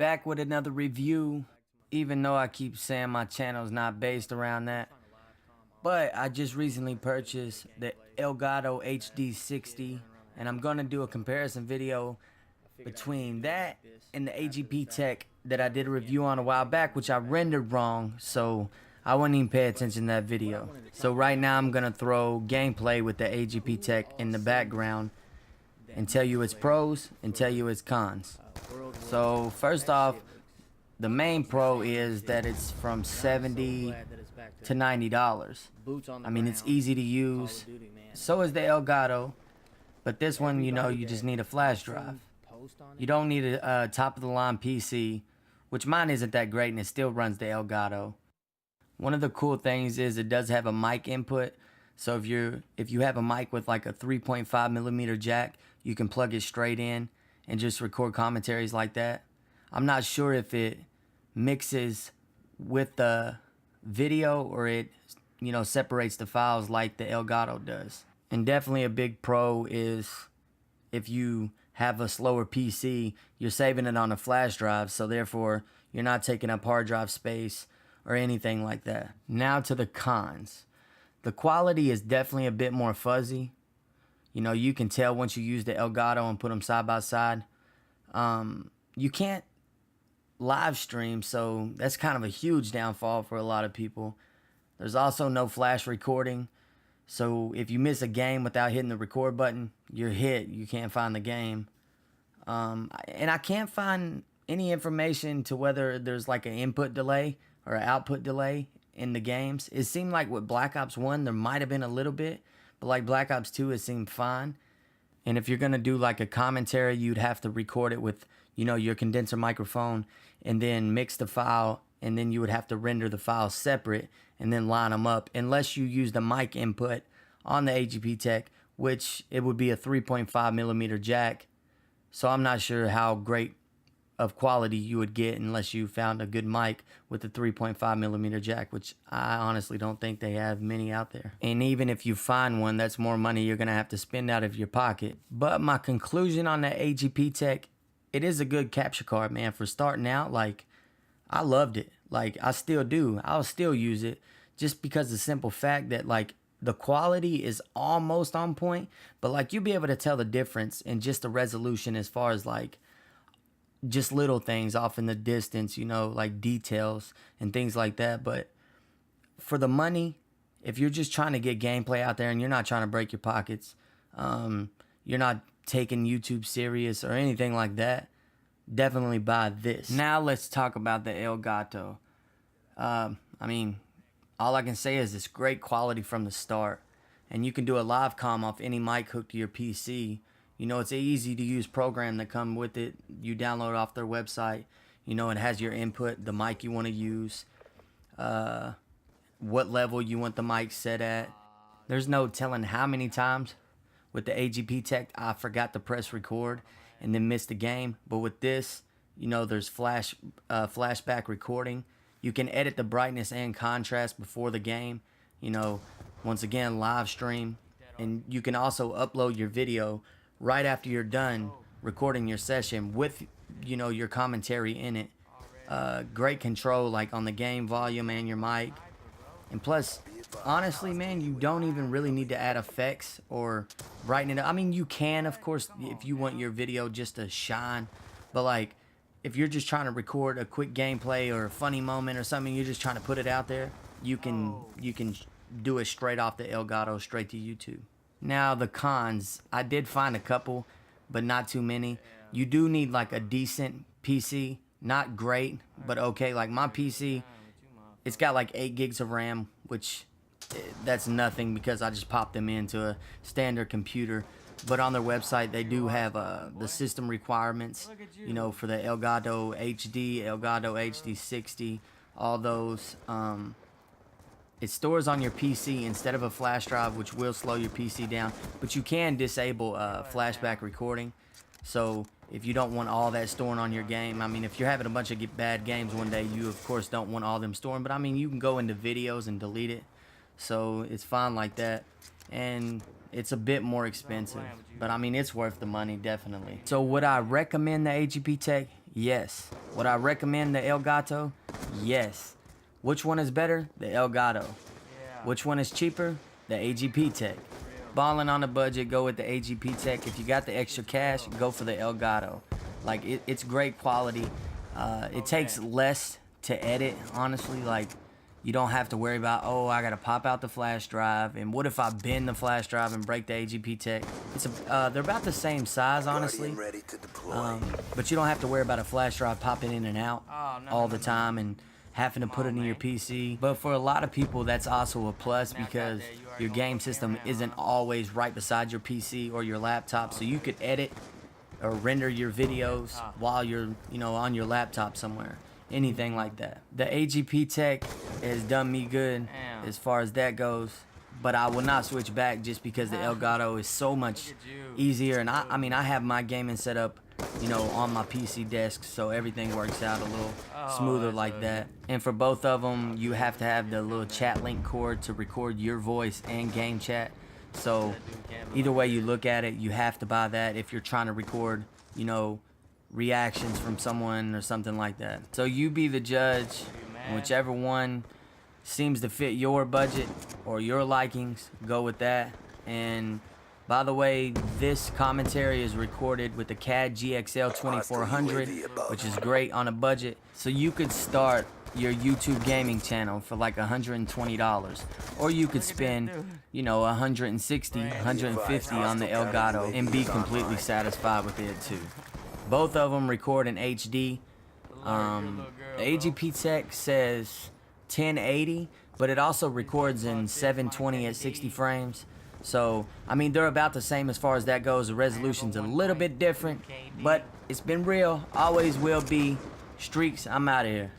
Back with another review, even though I keep saying my channel is not based around that. But I just recently purchased the Elgato HD60, and I'm going to do a comparison video between that and the Agptek that I did a review on a while back, which I rendered wrong, so I wouldn't even pay attention to that video. So right now I'm going to throw gameplay with the Agptek in the background and tell you its pros and tell you its cons. So first off, the main pro is that it's from $70 to $90. I mean, it's easy to use. So is the Elgato, but this one, you know, you just need a flash drive. You don't need a top-of-the-line PC, which mine isn't that great, and it still runs the Elgato. One of the cool things is it does have a mic input. So if you have a mic with like a 3.5mm jack, you can plug it straight in and just record commentaries like that. I'm not sure if it mixes with the video or it, you know, separates the files like the Elgato does. And definitely a big pro is if you have a slower PC, you're saving it on a flash drive, so therefore you're not taking up hard drive space or anything like that. Now to the cons. The quality is definitely a bit more fuzzy. You know, you can tell once you use the Elgato and put them side by side. You can't live stream, so that's kind of a huge downfall for a lot of people. There's also no flash recording, so if you miss a game without hitting the record button, you're hit. You can't find the game. And I can't find any information to whether there's like an input delay or an output delay in the games. It seemed like with Black Ops 1 there might have been a little bit, but like Black Ops 2 it seemed fine. And if you're gonna do like a commentary, you'd have to record it with, you know, your condenser microphone and then mix the file, and then you would have to render the files separate and then line them up, unless you use the mic input on the Agptek, which it would be a 3.5mm jack. So I'm not sure how great of quality you would get unless you found a good mic with a 3.5mm jack, which I honestly don't think they have many out there. And even if you find one, that's more money you're gonna have to spend out of your pocket. But my conclusion on the Agptek, it is a good capture card, man. For starting out, like, I loved it. Like, I still do. I'll still use it just because of the simple fact that, like, the quality is almost on point, but, like, you'll be able to tell the difference in just the resolution as far as, like, just little things off in the distance, you know, like details and things like that. But for the money, if you're just trying to get gameplay out there and you're not trying to break your pockets, you're not taking YouTube serious or anything like that, definitely buy this. Now let's talk about the Elgato. I mean, all I can say is it's great quality from the start, and you can do a live comm off any mic hooked to your PC. You know, it's an easy to use program that come with it. You download it off their website. You know, it has your input, the mic you want to use, what level you want the mic set at. There's no telling how many times with the Agptek I forgot to press record and then missed the game. But with this, you know, there's flashback recording. You can edit the brightness and contrast before the game. You know, once again, live stream. And you can also upload your video right after you're done recording your session with, you know, your commentary in it. Great control, like on the game volume and your mic. And plus, honestly, man, you don't even really need to add effects or brighten it up. I mean, you can, of course, if you want your video just to shine. But, like, if you're just trying to record a quick gameplay or a funny moment or something, you're just trying to put it out there, you can do it straight off the Elgato, straight to YouTube. Now, the cons. I did find a couple, but not too many. You do need, like, a decent PC. Not great, but okay. Like, my PC, it's got like 8 gigs of RAM, which that's nothing because I just popped them into a standard computer. But on their website, they do have the system requirements, you know, for the Elgato HD, Elgato HD60, all those. It stores on your PC instead of a flash drive, which will slow your PC down. But you can disable flashback recording. So if you don't want all that storing on your game, I mean, if you're having a bunch of bad games one day, you of course don't want all them storing. But I mean, you can go into videos and delete it. So it's fine like that. And it's a bit more expensive, but I mean, it's worth the money, definitely. So would I recommend the Agptek? Yes. Would I recommend the Elgato? Yes. Which one is better? The Elgato. Which one is cheaper? The Agptek. Balling on a budget, go with the Agptek. If you got the extra cash, go for the Elgato. Like, it's great quality. It takes less to edit, honestly. Like, you don't have to worry about, oh, I gotta pop out the flash drive, and what if I bend the flash drive and break the Agptek? They're about the same size, honestly. But you don't have to worry about a flash drive popping in and out all the time and having to put it in your PC. But for a lot of people, that's also a plus because your game system isn't always right beside your PC or your laptop, so you could edit or render your videos while you're, on your laptop somewhere. Anything like that. The Agptek has done me good as far as that goes, but I will not switch back just because the Elgato is so much easier. And I have my gaming set up, on my PC desk, so everything works out a little smoother like that. And for both of them, you have to have the little chat link cord to record your voice and game chat. So either way you look at it, you have to buy that if you're trying to record, reactions from someone or something like that. So you be the judge, and whichever one seems to fit your budget or your likings, go with that. And by the way, this commentary is recorded with the CAD GXL 2400, which is great on a budget. So you could start your YouTube gaming channel for like $120, or you could spend, $160, $150 on the Elgato and be completely satisfied with it too. Both of them record in HD. The Agptek says 1080, but it also records in 720 at 60 frames. So, they're about the same as far as that goes. The resolution's a little bit different, but it's been real. Always will be. Streaks, I'm out of here.